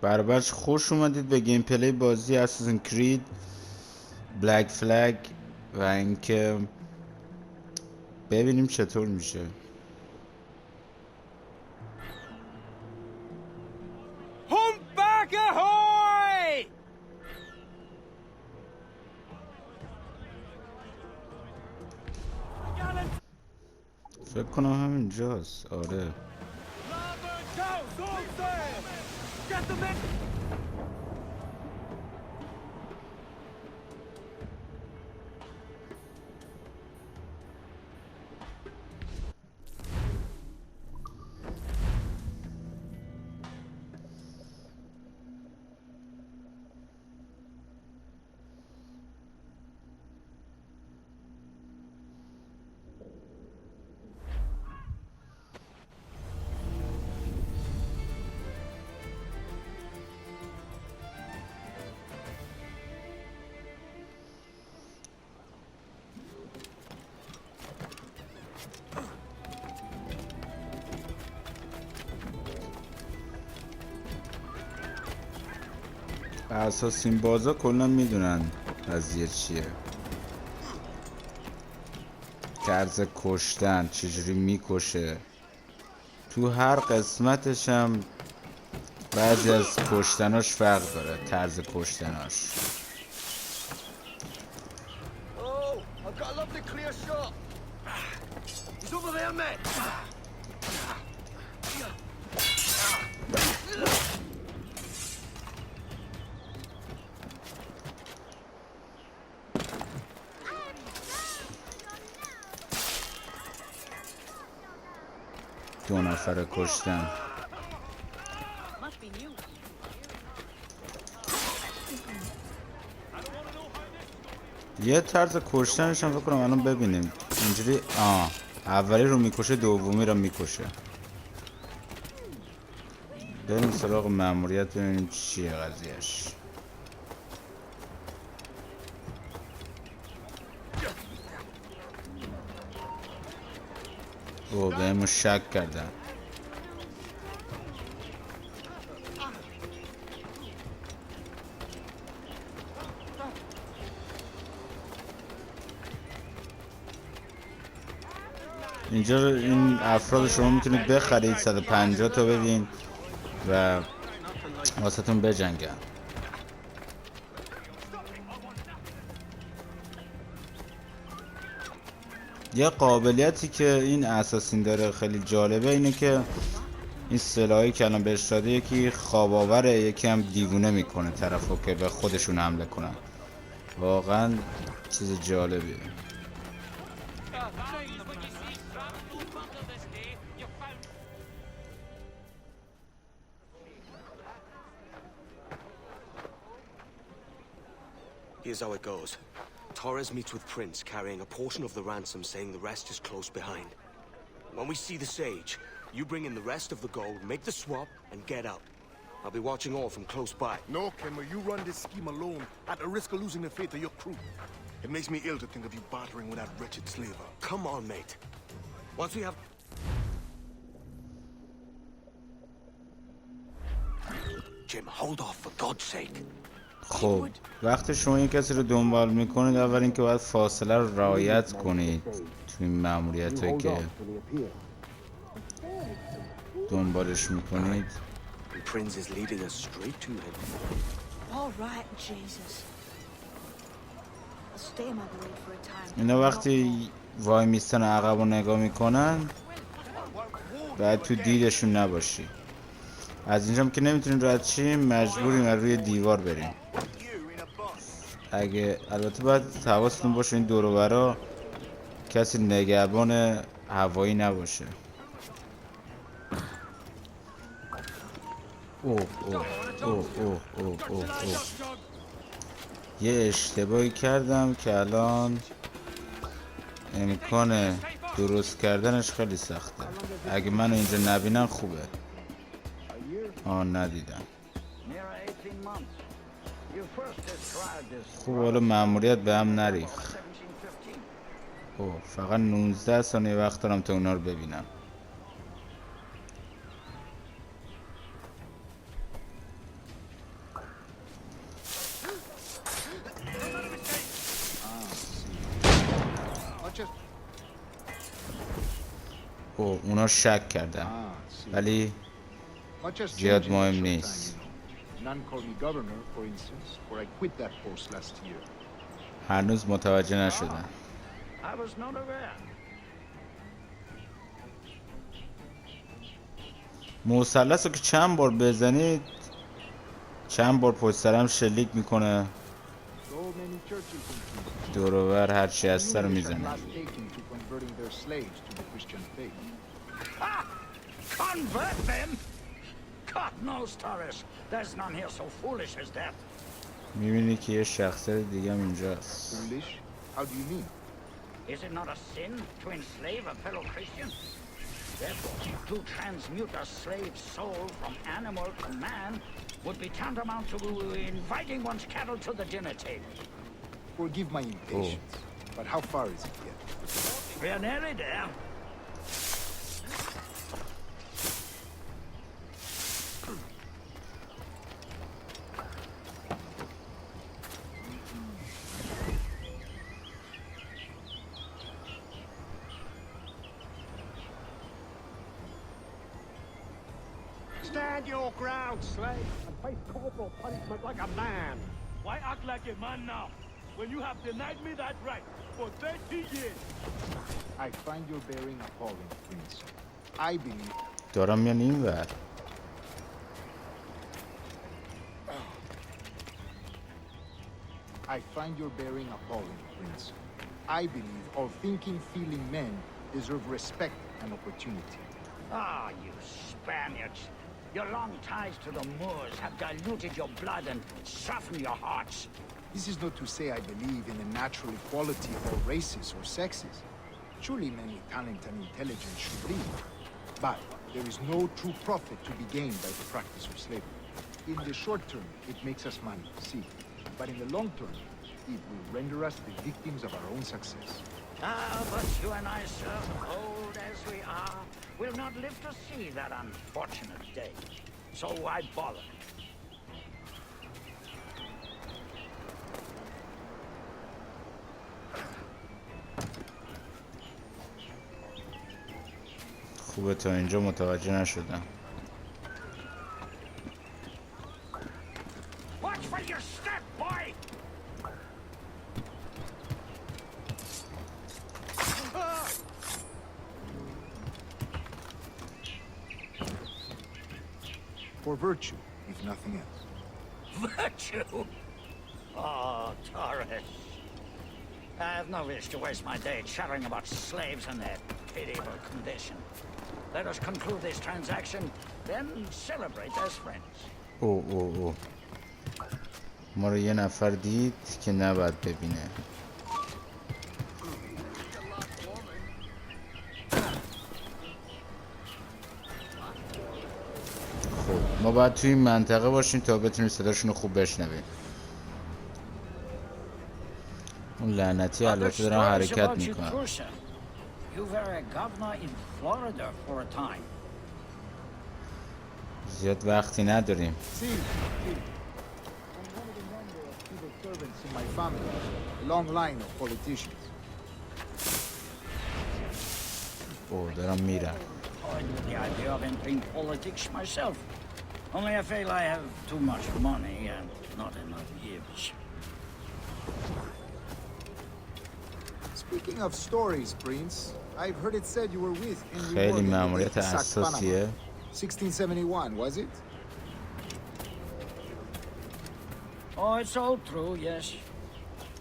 برابرش خوش اومدید به گیم پلی بازی اساسین کرید بلک فلگ و اینکه ببینیم چطور میشه. فکر کنم همینجاست. آره اساسین بازا کلا میدونن قضیه چیه، طرز کشتن چجوری میکشه. تو هر قسمتش هم بعضی از کشتناش فرق داره، طرز کشتناش. دو نفره کشتن. یه طرز کشتنش هم فکر کنم الان ببینیم اینجوری. اولی رو میکشه، دومی رو میکشه. بریم سراغ مأموریت ببینیم چیه قضیهش. بهمون شک کردن. اینجا این افراد شما میتونید بخرید، 150 تا بدین و واسهتون بجنگن. یه قابلیتی که این اساسین داره خیلی جالبه اینه که این سلاحی که الان بهش داده، یکی خواب آوره، یکی هم دیوونه میکنه طرفو که به خودشون حمله کنن. واقعا چیز جالبیه. Here's how it goes. Torres meets with Prince, carrying a portion of the ransom, saying the rest is close behind. When we see the Sage, you bring in the rest of the gold, make the swap, and get out. I'll be watching all from close by. No, Kenmer, you run this scheme alone, at the risk of losing the faith of your crew. It makes me ill to think of you bartering with that wretched slaver. Come on, mate. Once we have... Jim, hold off, for God's sake. خب وقتی شما یک کسی رو دنبال میکنید، اول اینکه باید فاصله رو رعایت کنید تو این مأموریتایی که دنبالش میکنید. اینا وقتی وای میستن عقب رو نگاه میکنن، باید تو دیدشون نباشی. از اینجام که نمیتونیم رد شیم، مجبوریم از روی دیوار بریم. اگه البته باید حواستون باشه این دور و برا کسی نگهبان هوایی نباشه. اوه اوه اوه اوه اوه اوه اوه. یه اشتباهی کردم که الان امکان درست کردنش خیلی سخته. اگه منو اینجا نبینن خوبه. ندیدم. خوب حالا مأموریت به هم نریخ. فقط 19 ثانیه وقت دارم تا اونا رو ببینم. او اونا شک کردن ولی Much has زیاد changed in a مهم short time, نیست. you know. None called me governor, for instance, or I quit that post last year. هنوز متوجه نشدن. I was not aware. مثلث رو که چند بار بزنید چند بار پشت سرم شلیک میکنه So many churches in Greece. دور و بر هر چی هست رو Numerous have میزنه. last taken to converting their slaves to the Christian faith. Ah! Convert them? God knows, Taurus. There's none here so foolish as that. میبینی که یه شخصیت دیگه هم اینجاست. Foolish? How do you mean? Is it not a sin to enslave a fellow Christian? Therefore, to transmute a slave's soul from animal to man would be tantamount to inviting one's cattle to the dinner table. Forgive my impatience, but how far is it yet? We are nearly there. Stand your ground, slave, and face corporal punishment like a man. Why act like a man now, when you have denied me that right for 30 years? I find your bearing appalling, Prince. I believe دارم میان این ور. I find your bearing appalling, Prince. I believe all thinking, feeling men deserve respect and opportunity. Ah, you Spaniards. Your long ties to the Moors have diluted your blood and softened your hearts. This is not to say I believe in the natural equality of all races or sexes. Surely men with talent and intelligence should lead. But there is no true profit to be gained by the practice of slavery. In the short term, it makes us money, see. But in the long term, it will render us the victims of our own success. Ah, but you and I, sir, old as we are, will not live to see that unfortunate day. So why bother? خوبه تا اینجا متوجه نشدم. Watch for your step, boy! For virtue, if nothing else. Virtue? Oh, Taurus. I have no wish to waste my day chattering about slaves and their pitiable condition. Let us conclude this transaction, then celebrate as friends. او ما رو یه نفر دید که نباید ببینه. خب ما باید توی این منطقه باشیم تا بتونیم صداشون رو خوب بشنویم. اون لعنتی البته دارن حرکت میکنن. You were a governor in Florida for a time. زیاد وقتی نداریم. See. I'm one of a number of civil servants in my family. A long line of politicians. او دارم میرم. Toyed with the idea of entering politics myself. Only I feel I have too much money and not enough years. Speaking of stories, Prince, I've heard it said you were with Henry خیلی Morgan when مأموریت they sacked اساسیه. Panama. 1671, was it? Oh, it's all true, yes.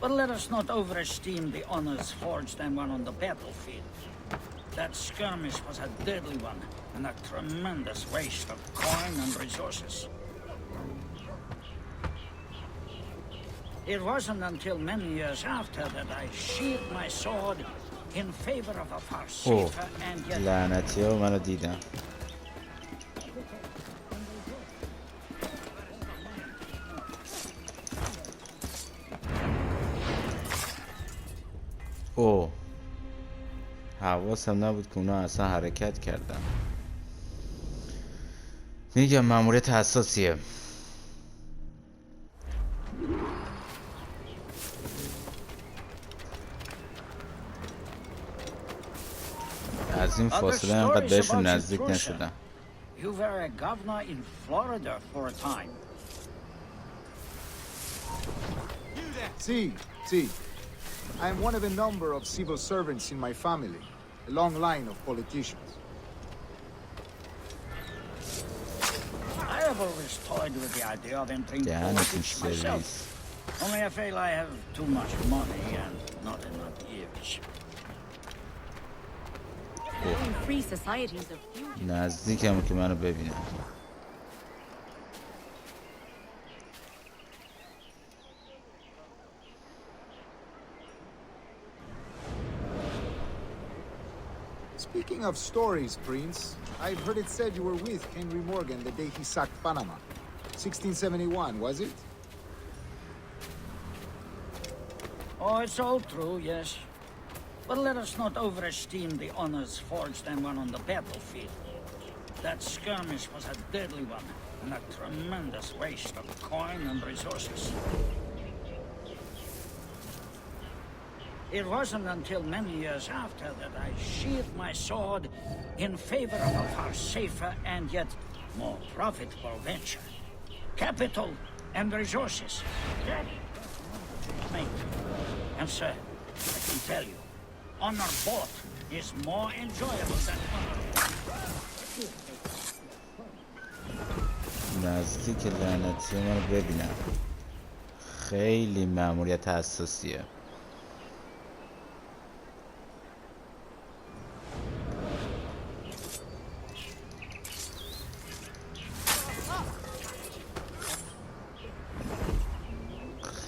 But let us not overesteem the honors forged and won on the battlefield. That skirmish was a deadly one, and a tremendous waste of coin and resources. It wasn't until many years after that I sheathed my sword in favor of a far اوه safer and yet لعنتی ها منو دیدن. اوه حواسم نبود که اونا اصلا حرکت کردن. میگم مأموریت حساسیه. از این Other فاصله انقدر stories بهشون about you, نزدیک Prussia. نشدم. You were a governor in Florida for a time. See. I am one of a number of civil servants in my family, a long line of politicians. I have always toyed with the idea of entering دهنتون politics myself. سرویس. Only I feel I have too much money and not enough years. Free societies of future. نزدیکم که منو ببینم. Speaking of stories, Prince, I've heard it said you were with Henry Morgan the day he sacked Panama. 1671, was it? Oh, it's all true, yes. But let us not overesteem the honors forged and won on the battlefield. That skirmish was a deadly one, and a tremendous waste of coin and resources. It wasn't until many years after that I sheathed my sword in favor of a far safer and yet more profitable venture. Capital and resources. That mate. And sir, I can tell you, honor bought is more enjoyable than honor. نزدیک لعنتی منو ببینم. خیلی مأموریت حساسیه.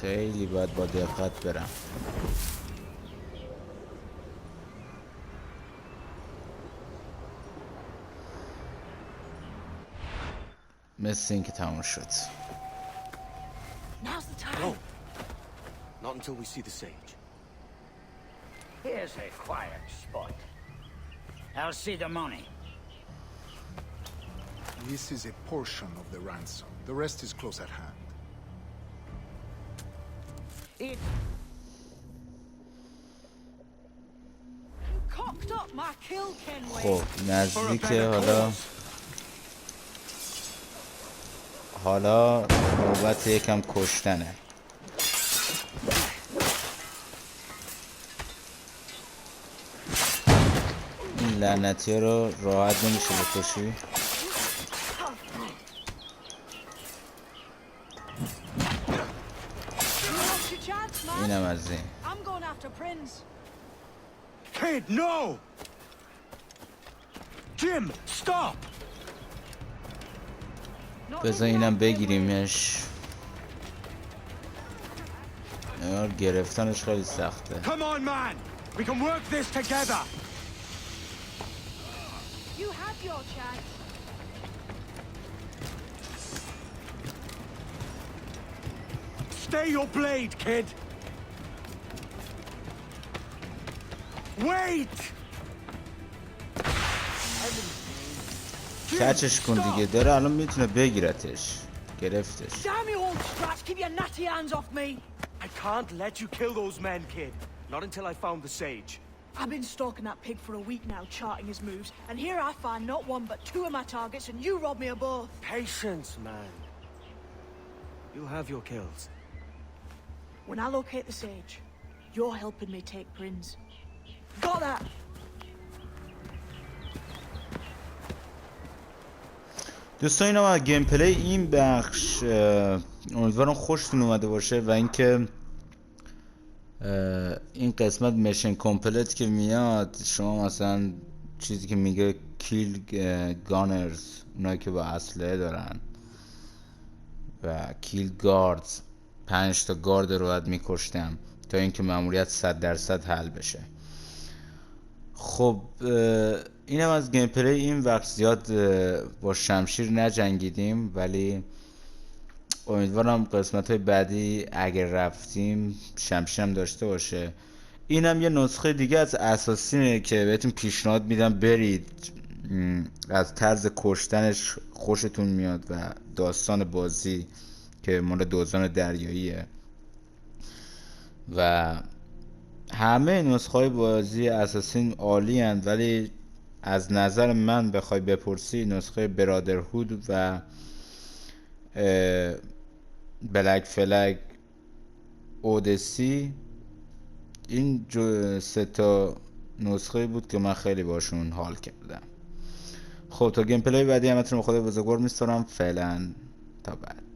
خیلی باید با دقت برم. مثل این که تموم شد. Now's the time. No. Not until we see the sage. Here's a quiet spot. I'll see the money. This is a portion of the ransom. The rest is close at hand. It Cocked up my kill, Kenway. خب نزدیک حالا نوبت یکم کشتنه. این لعنتی رو راحت نمیشه بکشی. اینم از این. I'm going after Prince. Kid, no! Jim, stop! بذار اینم بگیریمش. گرفتنش خیلی سخته. Come on, man! We can work this together! You had your chance. Stay your blade, kid! Wait! کچش کن دیگه، داره الان میتونه بگیرتش. گرفتش. Damn you old scratch, keep your natty hands off me. I can't let you kill those men, kid. Not until I found the sage. I've been stalking that pig for a week now, charting his moves, and here I find not one but two of my targets, and you rob me of both. Patience, man. You'll have your kills. When I locate the sage, you're helping me take Prince. Got that? دوستان اینم از گیم پلی این بخش. امیدوارم خوشتون اومده باشه و اینکه این قسمت میشن کامپلت که میاد، شما مثلا چیزی که میگه کیل گانرز، اونایی که با اسلحه دارن، و کیل گاردز، 5 تا گارد رو باید میکشتم تا اینکه ماموریت 100% حل بشه. خب اینم از گیم پلی این وقت. زیاد با شمشیر نجنگیدیم، ولی امیدوارم قسمت های بعدی اگر رفتیم شمشیر هم داشته باشه. اینم یه نسخه دیگه از اساسینه که بهتون پیشنهاد میدم برید. از طرز کشتنش خوشتون میاد و داستان بازی که مال دزدان دریاییه و همه نسخه های بازی اساسین عالی هستند، ولی از نظر من بخوای بپرسی نسخه برادرهود و بلک فلگ اودسی این سه تا نسخه بود که من خیلی باشون حال کردم. خب تا گیم پلی بعدی همتون رو به خدا بزرگوار میسپارم. فعلا تا بعد.